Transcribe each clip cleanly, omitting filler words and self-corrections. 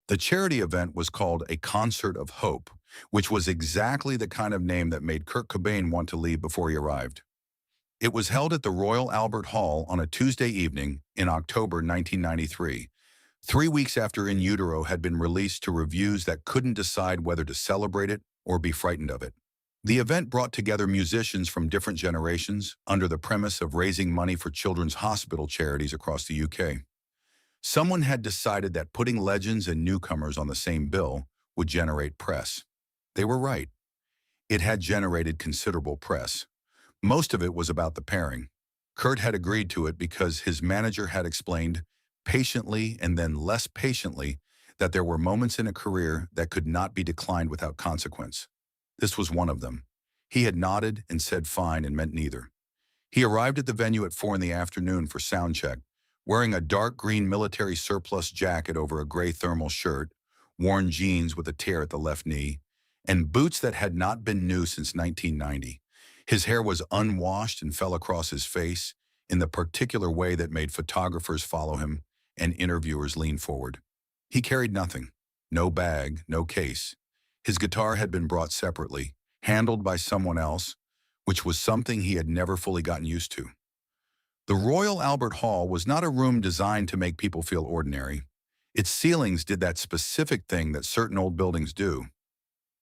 The charity event was called a Concert of Hope, which was exactly the kind of name that made Kurt Cobain want to leave before he arrived. It was held at the Royal Albert Hall on a Tuesday evening in October 1993, 3 weeks after In Utero had been released to reviews that couldn't decide whether to celebrate it or be frightened of it. The event brought together musicians from different generations under the premise of raising money for children's hospital charities across the UK. Someone had decided that putting legends and newcomers on the same bill would generate press. They were right. It had generated considerable press. Most of it was about the pairing. Kurt had agreed to it because his manager had explained, patiently and then less patiently, that there were moments in a career that could not be declined without consequence. This was one of them. He had nodded and said fine and meant neither. He arrived at the venue at 4 in the afternoon for sound check, wearing a dark green military surplus jacket over a gray thermal shirt, worn jeans with a tear at the left knee, and boots that had not been new since 1990. His hair was unwashed and fell across his face in the particular way that made photographers follow him and interviewers lean forward. He carried nothing. No bag, no case. His guitar had been brought separately, handled by someone else, which was something he had never fully gotten used to. The Royal Albert Hall was not a room designed to make people feel ordinary. Its ceilings did that specific thing that certain old buildings do.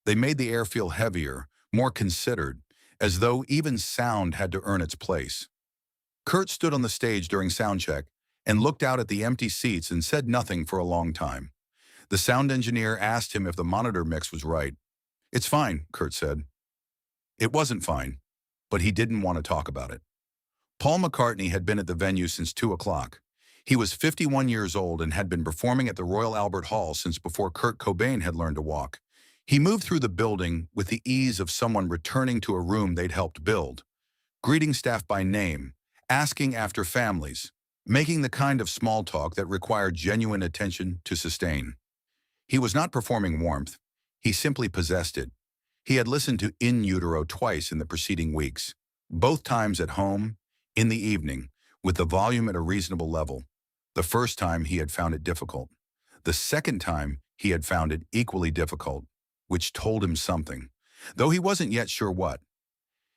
They made the air feel heavier, more considered, as though even sound had to earn its place. Kurt stood on the stage during soundcheck and looked out at the empty seats and said nothing for a long time. The sound engineer asked him if the monitor mix was right. "It's fine," Kurt said. It wasn't fine, but he didn't want to talk about it. Paul McCartney had been at the venue since 2 o'clock. He was 51 years old and had been performing at the Royal Albert Hall since before Kurt Cobain had learned to walk. He moved through the building with the ease of someone returning to a room they'd helped build, greeting staff by name, asking after families, making the kind of small talk that required genuine attention to sustain. He was not performing warmth. He simply possessed it. He had listened to In Utero twice in the preceding weeks, both times at home, in the evening, with the volume at a reasonable level. The first time he had found it difficult. The second time he had found it equally difficult, which told him something, though he wasn't yet sure what.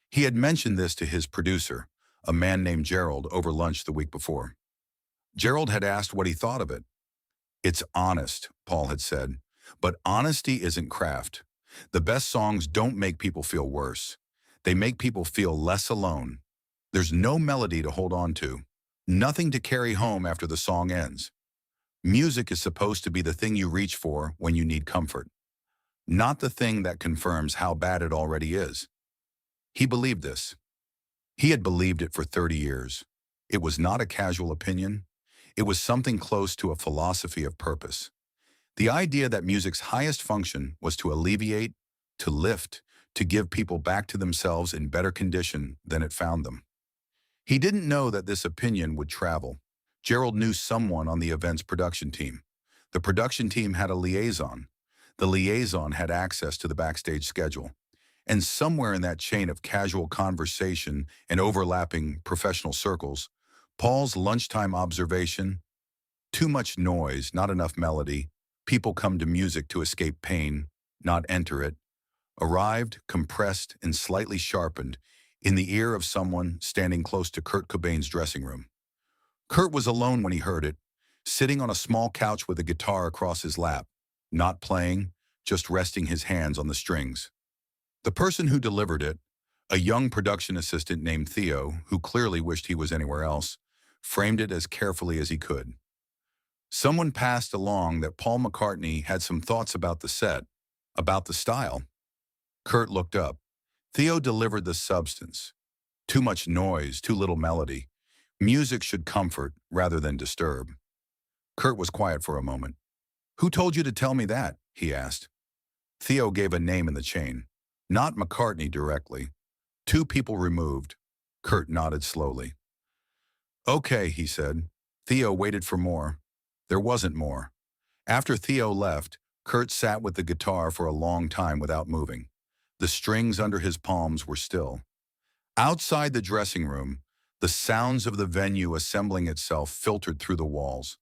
He had mentioned this to his producer, a man named Gerald, over lunch the week before. Gerald had asked what he thought of it. "It's honest," Paul had said, "but honesty isn't craft. The best songs don't make people feel worse. They make people feel less alone. There's no melody to hold on to, nothing to carry home after the song ends. Music is supposed to be the thing you reach for when you need comfort, not the thing that confirms how bad it already is." He believed this. He had believed it for 30 years. It was not a casual opinion. It was something close to a philosophy of purpose. The idea that music's highest function was to alleviate, to lift, to give people back to themselves in better condition than it found them. He didn't know that this opinion would travel. Gerald knew someone on the event's production team. The production team had a liaison. The liaison had access to the backstage schedule. And somewhere in that chain of casual conversation and overlapping professional circles, Paul's lunchtime observation, too much noise, not enough melody, people come to music to escape pain, not enter it, arrived, compressed, and slightly sharpened in the ear of someone standing close to Kurt Cobain's dressing room. Kurt was alone when he heard it, sitting on a small couch with a guitar across his lap, not playing, just resting his hands on the strings. The person who delivered it, a young production assistant named Theo, who clearly wished he was anywhere else, framed it as carefully as he could. Someone passed along that Paul McCartney had some thoughts about the set, about the style. Kurt looked up. Theo delivered the substance. Too much noise, too little melody. Music should comfort rather than disturb. Kurt was quiet for a moment. "Who told you to tell me that?" he asked. Theo gave a name in the chain. Not McCartney directly. 2 people removed. Kurt nodded slowly. "Okay," he said. Theo waited for more. There wasn't more. After Theo left, Kurt sat with the guitar for a long time without moving. The strings under his palms were still. Outside the dressing room, the sounds of the venue assembling itself filtered through the walls.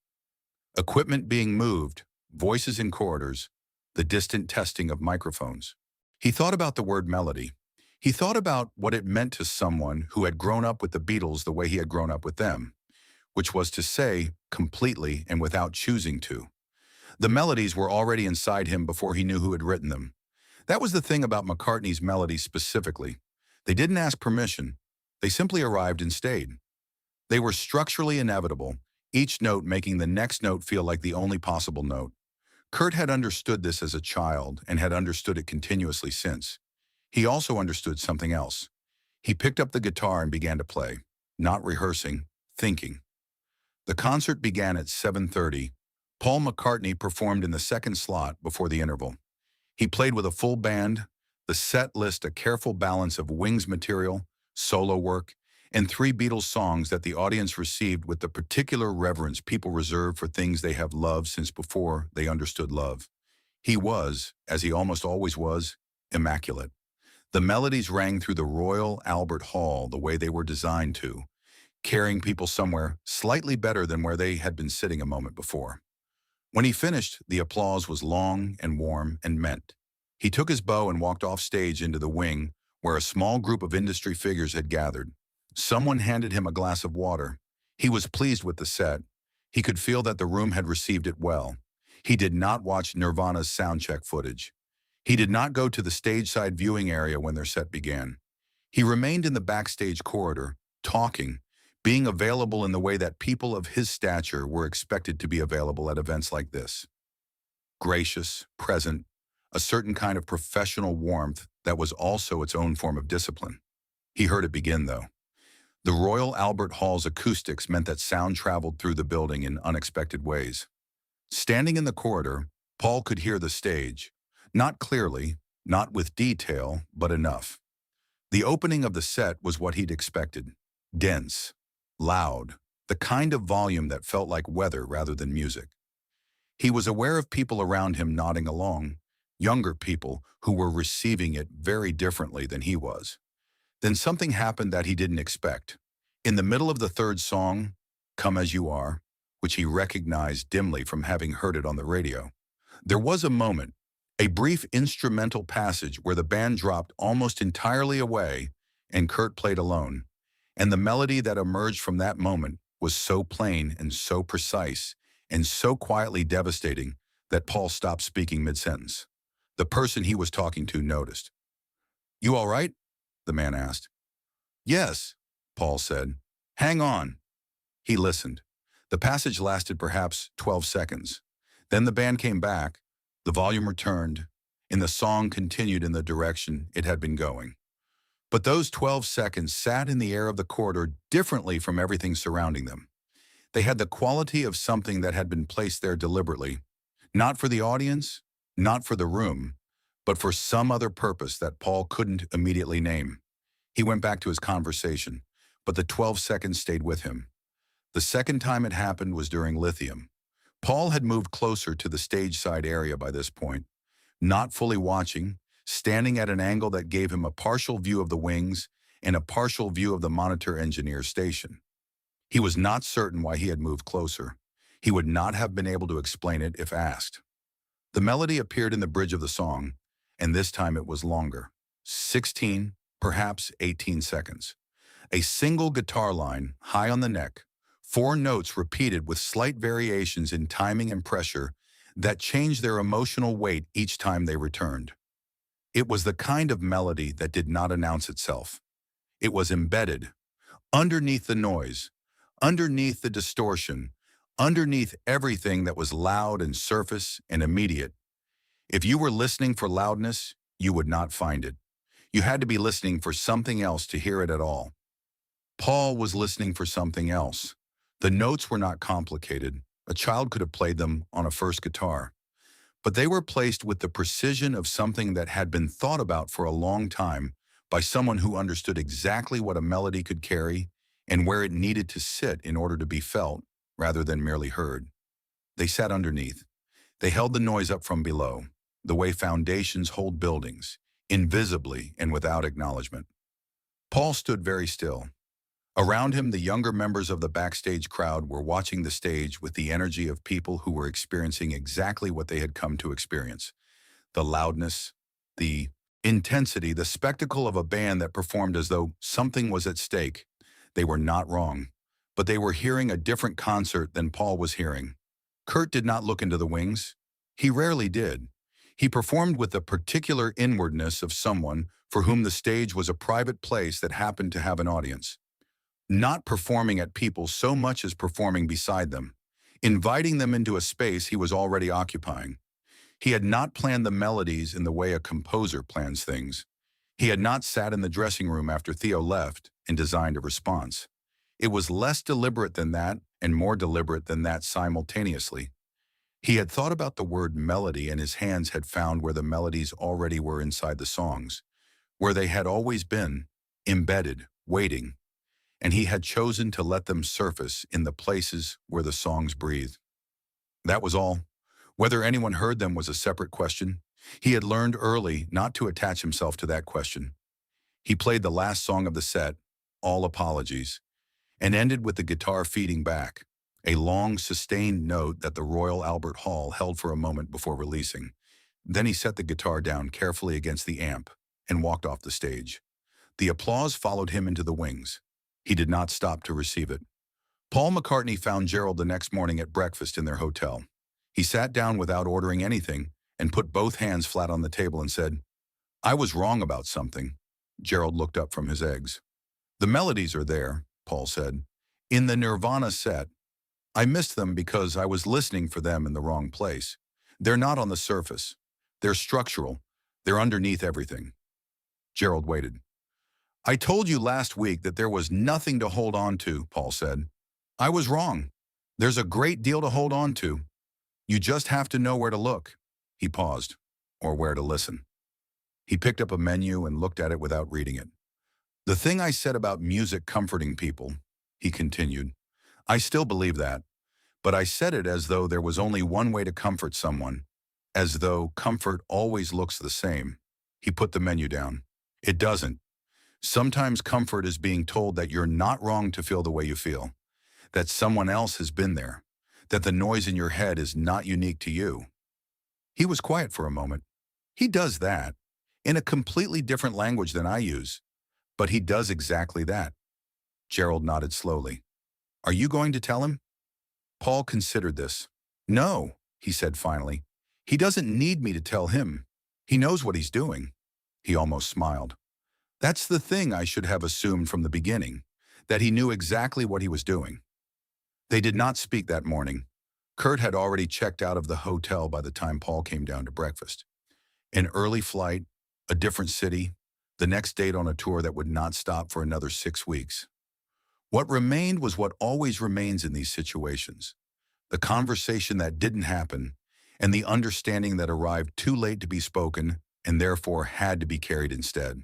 Equipment being moved, voices in corridors, the distant testing of microphones. He thought about the word melody. He thought about what it meant to someone who had grown up with the Beatles the way he had grown up with them, which was to say, completely and without choosing to. The melodies were already inside him before he knew who had written them. That was the thing about McCartney's melodies specifically. They didn't ask permission. They simply arrived and stayed. They were structurally inevitable, each note making the next note feel like the only possible note. Kurt had understood this as a child and had understood it continuously since. He also understood something else. He picked up the guitar and began to play, not rehearsing, thinking. The concert began at 7:30. Paul McCartney performed in the second slot before the interval. He played with a full band, the set list a careful balance of Wings material, solo work, and 3 Beatles songs that the audience received with the particular reverence people reserve for things they have loved since before they understood love. He was, as he almost always was, immaculate. The melodies rang through the Royal Albert Hall the way they were designed to, carrying people somewhere slightly better than where they had been sitting a moment before. When he finished, the applause was long and warm and meant. He took his bow and walked off stage into the wing where a small group of industry figures had gathered. Someone handed him a glass of water. He was pleased with the set. He could feel that the room had received it well. He did not watch Nirvana's soundcheck footage. He did not go to the stage-side viewing area when their set began. He remained in the backstage corridor, talking, being available in the way that people of his stature were expected to be available at events like this. Gracious, present, a certain kind of professional warmth that was also its own form of discipline. He heard it begin, though. The Royal Albert Hall's acoustics meant that sound traveled through the building in unexpected ways. Standing in the corridor, Paul could hear the stage, not clearly, not with detail, but enough. The opening of the set was what he'd expected. Dense, loud, the kind of volume that felt like weather rather than music. He was aware of people around him nodding along, younger people who were receiving it very differently than he was. Then something happened that he didn't expect. In the middle of the third song, Come As You Are, which he recognized dimly from having heard it on the radio, there was a moment, a brief instrumental passage where the band dropped almost entirely away and Kurt played alone. And the melody that emerged from that moment was so plain and so precise and so quietly devastating that Paul stopped speaking mid-sentence. The person he was talking to noticed. "You all right?" the man asked. "Yes," Paul said. "Hang on." He listened. The passage lasted perhaps 12 seconds. Then the band came back, the volume returned, and the song continued in the direction it had been going. But those 12 seconds sat in the air of the corridor differently from everything surrounding them. They had the quality of something that had been placed there deliberately, not for the audience, not for the room, but for some other purpose that Paul couldn't immediately name. He went back to his conversation, but the 12 seconds stayed with him. The second time it happened was during Lithium. Paul had moved closer to the stage side area by this point, not fully watching, standing at an angle that gave him a partial view of the wings and a partial view of the monitor engineer station. He was not certain why he had moved closer. He would not have been able to explain it if asked. The melody appeared in the bridge of the song, and this time it was longer, 16, perhaps 18 seconds. A single guitar line, high on the neck, 4 notes repeated with slight variations in timing and pressure that changed their emotional weight each time they returned. It was the kind of melody that did not announce itself. It was embedded, underneath the noise, underneath the distortion, underneath everything that was loud and surface and immediate. If you were listening for loudness, you would not find it. You had to be listening for something else to hear it at all. Paul was listening for something else. The notes were not complicated. A child could have played them on a first guitar. But they were placed with the precision of something that had been thought about for a long time by someone who understood exactly what a melody could carry and where it needed to sit in order to be felt rather than merely heard. They sat underneath. They held the noise up from below, the way foundations hold buildings, invisibly and without acknowledgement. Paul stood very still. Around him, the younger members of the Backstage crowd were watching the stage with the energy of people who were experiencing exactly what they had come to experience. The loudness, the intensity, the spectacle of a band that performed as though something was at stake. They were not wrong, but they were hearing a different concert than Paul was hearing. Kurt did not look into the wings. He rarely did. He performed with the particular inwardness of someone for whom the stage was a private place that happened to have an audience. Not performing at people so much as performing beside them, inviting them into a space he was already occupying. He had not planned the melodies in the way a composer plans things. He had not sat in the dressing room after Theo left and designed a response. It was less deliberate than that and more deliberate than that simultaneously. He had thought about the word melody, and his hands had found where the melodies already were inside the songs, where they had always been, embedded, waiting, and he had chosen to let them surface in the places where the songs breathed. That was all. Whether anyone heard them was a separate question. He had learned early not to attach himself to that question. He played the last song of the set, All Apologies, and ended with the guitar feeding back, a long, sustained note that the Royal Albert Hall held for a moment before releasing. Then he set the guitar down carefully against the amp and walked off the stage. The applause followed him into the wings. He did not stop to receive it. Paul McCartney found Gerald the next morning at breakfast in their hotel. He sat down without ordering anything and put both hands flat on the table and said, "I was wrong about something." Gerald looked up from his eggs. "The melodies are there," Paul said. "In the Nirvana set. I missed them because I was listening for them in the wrong place. They're not on the surface. They're structural. They're underneath everything." Gerald waited. "I told you last week that there was nothing to hold on to," Paul said. "I was wrong. There's a great deal to hold on to. You just have to know where to look." He paused, or where to listen. He picked up a menu and looked at it without reading it. "The thing I said about music comforting people," he continued, "I still believe that, but I said it as though there was only one way to comfort someone, as though comfort always looks the same." He put the menu down. "It doesn't. Sometimes comfort is being told that you're not wrong to feel the way you feel, that someone else has been there, that the noise in your head is not unique to you." He was quiet for a moment. "He does that, in a completely different language than I use, but he does exactly that." Gerald nodded slowly. "Are you going to tell him?" Paul considered this. "No," he said finally. "He doesn't need me to tell him. He knows what he's doing." He almost smiled. "That's the thing I should have assumed from the beginning, that he knew exactly what he was doing." They did not speak that morning. Kurt had already checked out of the hotel by the time Paul came down to breakfast. An early flight, a different city, the next date on a tour that would not stop for another 6 weeks. What remained was what always remains in these situations: the conversation that didn't happen, and the understanding that arrived too late to be spoken and therefore had to be carried instead.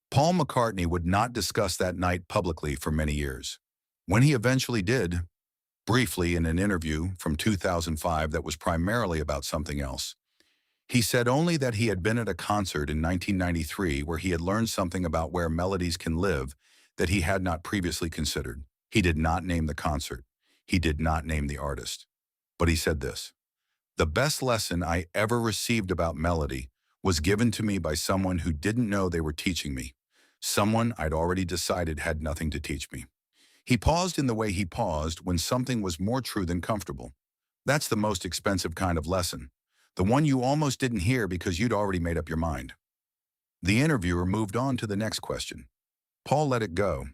Paul McCartney would not discuss that night publicly for many years. When he eventually did, briefly in an interview from 2005 that was primarily about something else, he said only that he had been at a concert in 1993 where he had learned something about where melodies can live that he had not previously considered. He did not name the concert. He did not name the artist. But he said this: "The best lesson I ever received about melody was given to me by someone who didn't know they were teaching me, someone I'd already decided had nothing to teach me." He paused in the way he paused when something was more true than comfortable. That's the most expensive kind of lesson, the one you almost didn't hear because you'd already made up your mind. The interviewer moved on to the next question. Paul let it go.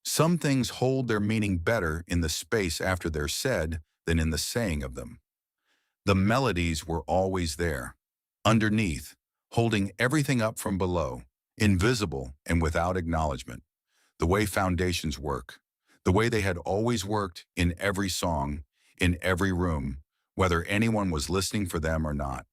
Some things hold their meaning better in the space after they're said than in the saying of them. The melodies were always there, underneath, holding everything up from below, invisible and without acknowledgement. The way foundations work, the way they had always worked in every song, in every room, whether anyone was listening for them or not.